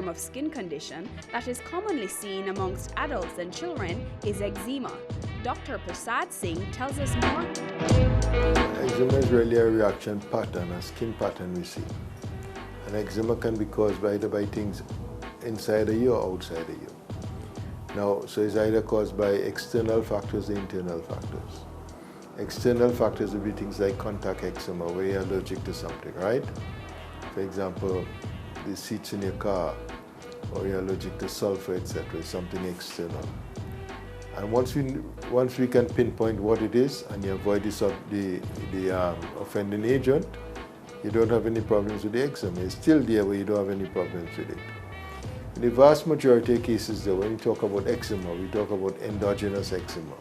form of skin condition that is commonly seen amongst adults and children is eczema. Dr. Persaud-Webb tells us more. Eczema is really a reaction pattern, a skin pattern we see. And eczema can be caused either by things inside of you or outside of you. Now, so it's either caused by external factors or internal factors. External factors would be things like contact eczema, where you're allergic to something, right? For example, the seats in your car, or you're allergic to sulfur, etc., something external. And once we can pinpoint what it is and you avoid the offending agent, you don't have any problems with the eczema. It's still there where you don't have any problems with it. In the vast majority of cases though, when we talk about eczema, we talk about endogenous eczema,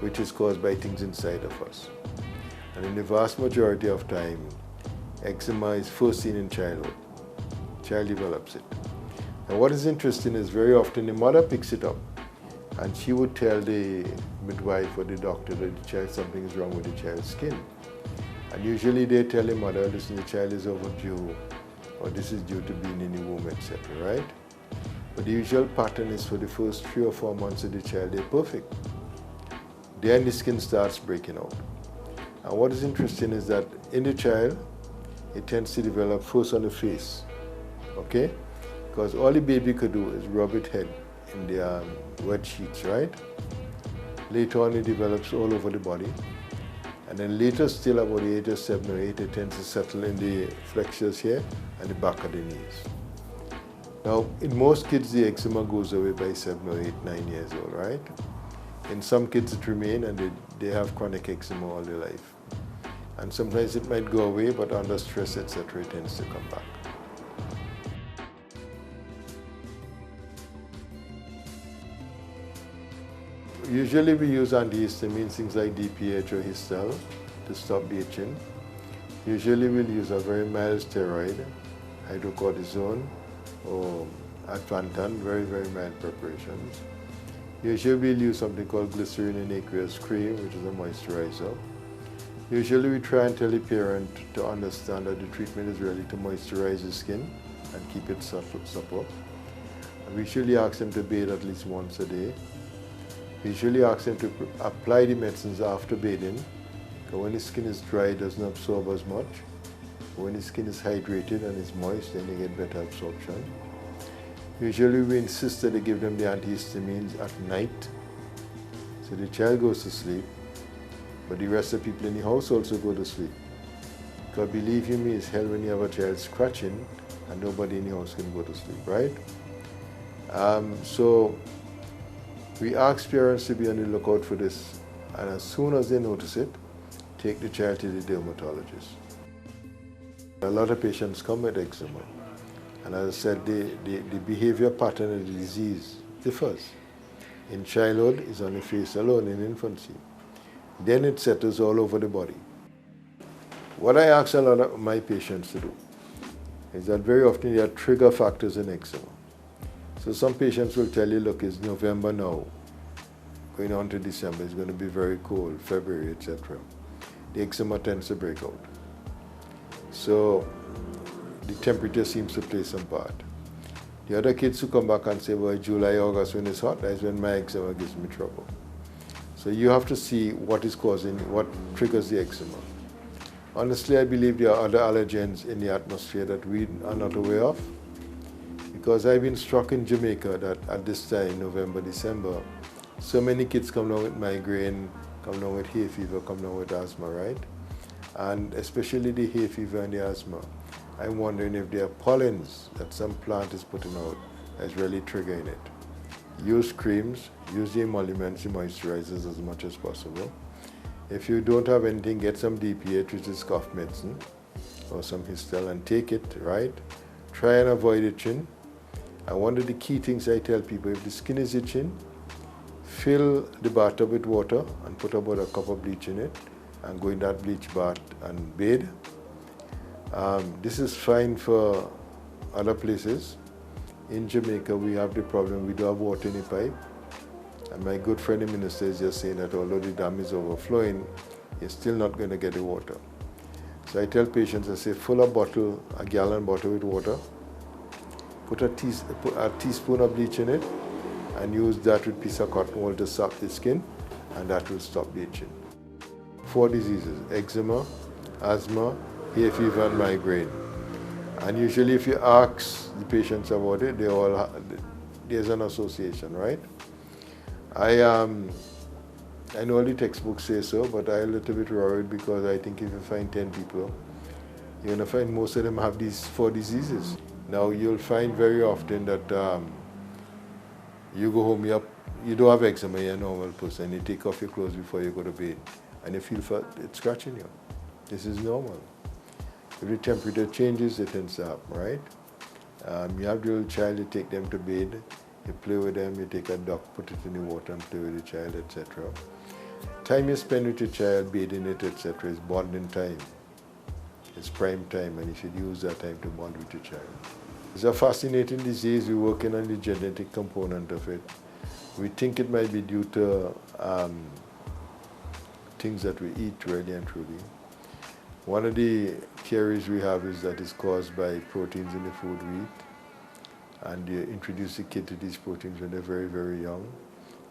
which is caused by things inside of us. And in the vast majority of time, eczema is first seen in childhood. Child develops it. And what is interesting is very often the mother picks it up and she would tell the midwife or the doctor that the child, something is wrong with the child's skin. And usually they tell the mother, listen, the child is overdue, or this is due to being in the womb, etc., right? But the usual pattern is for the first 3 or 4 months of the child, they're perfect. Then the skin starts breaking out. And what is interesting is that in the child, it tends to develop first on the face, okay? Because all the baby could do is rub its head in the wet sheets, right? Later on, it develops all over the body. And then later still, about the age of 7 or 8, it tends to settle in the flexures here and the back of the knees. Now, in most kids, the eczema goes away by 7 or 8, 9 years old, right? In some kids, it remains and they have chronic eczema all their life. And sometimes it might go away, but under stress, etc., it tends to come back. Usually we use antihistamines, things like DPH or Histal, to stop the itching. Usually we'll use a very mild steroid, hydrocortisone or Advantan, very, very mild preparations. Usually we'll use something called glycerin and aqueous cream, which is a moisturizer. Usually we try and tell the parent to understand that the treatment is really to moisturize the skin and keep it supple. And we usually ask them to bathe at least once a day. We usually ask them to apply the medicines after bathing, because when the skin is dry, it doesn't absorb as much. When the skin is hydrated and is moist, then you get better absorption. Usually we insist that they give them the antihistamines at night, so the child goes to sleep, but the rest of the people in the house also go to sleep. Because believe you me, it's hell when you have a child scratching and nobody in the house can go to sleep, right? So we ask parents to be on the lookout for this, and as soon as they notice it, take the child to the dermatologist. A lot of patients come with eczema, and as I said, the behavior pattern of the disease differs. In childhood, it's on the face alone, in infancy. Then it settles all over the body. What I ask a lot of my patients to do is that very often there are trigger factors in eczema. So some patients will tell you, look, it's November now, going on to December, it's going to be very cold, February, etc. The eczema tends to break out. So the temperature seems to play some part. The other kids who come back and say, well, July, August, when it's hot, that's when my eczema gives me trouble. So you have to see what is causing, what triggers the eczema. Honestly, I believe there are other allergens in the atmosphere that we are not aware of. Because I've been struck in Jamaica that at this time, November, December, so many kids come down with migraine, come down with hay fever, come down with asthma, right? And especially the hay fever and the asthma. I'm wondering if there are pollens that some plant is putting out that's really triggering it. Use creams, use the emoluments, the moisturizers as much as possible. If you don't have anything, get some DPH, which is cough medicine, or some Histal, and take it, right? Try and avoid itching. And one of the key things I tell people, if the skin is itching, fill the bathtub with water and put about a cup of bleach in it and go in that bleach bath and bathe. This is fine for other places. In Jamaica, we have the problem, we don't have water in the pipe. And my good friend the minister is just saying that although the dam is overflowing, you're still not going to get the water. So I tell patients, I say, fill a bottle, a gallon bottle with water, Put a teaspoon of bleach in it and use that with a piece of cotton wool to soak the skin, and that will stop the itching. 4 diseases: eczema, asthma, hay fever, and migraine. And usually if you ask the patients about it, there's an association, right? I know the textbooks say so, but I'm a little bit worried because I think if you find 10 people, you're going to find most of them have these 4 diseases. Now you'll find very often that you go home, you don't have eczema, you're a normal person, you take off your clothes before you go to bed, and you feel it's scratching you. This is normal. If the temperature changes, it tends to happen, right? You have the little child, you take them to bed, you play with them, you take a duck, put it in the water and play with the child, etc. Time you spend with your child, bathing it, etc. is bonding time. It's prime time, and you should use that time to bond with your child. It's a fascinating disease. We're working on the genetic component of it. We think it might be due to things that we eat, really and truly. One of the theories we have is that it's caused by proteins in the food we eat. And you introduce the kid to these proteins when they're very, very young.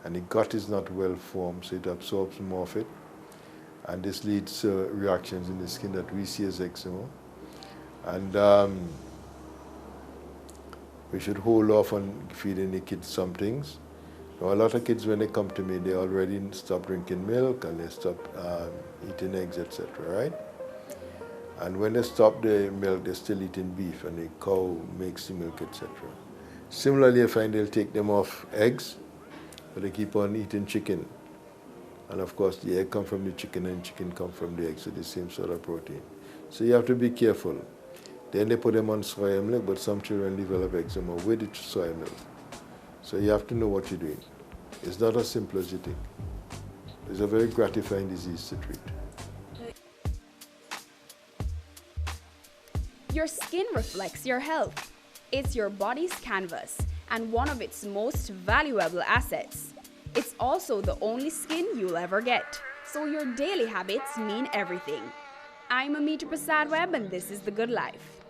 And the gut is not well formed, so it absorbs more of it. And this leads to reactions in the skin that we see as eczema. And we should hold off on feeding the kids some things. Now, a lot of kids, when they come to me, they already stop drinking milk and they stop eating eggs, etc., right? And when they stop the milk, they're still eating beef, and the cow makes the milk, etc. Similarly, I find they'll take them off eggs, but they keep on eating chicken. And of course, the egg comes from the chicken, and chicken comes from the egg, so the same sort of protein. So you have to be careful. Then they put them on soy milk, but some children develop eczema with the soy milk. So you have to know what you're doing. It's not as simple as you think. It's a very gratifying disease to treat. Your skin reflects your health. It's your body's canvas and one of its most valuable assets. It's also the only skin you'll ever get, so your daily habits mean everything. I'm Amita Persaud-Webb, and this is The Good Life.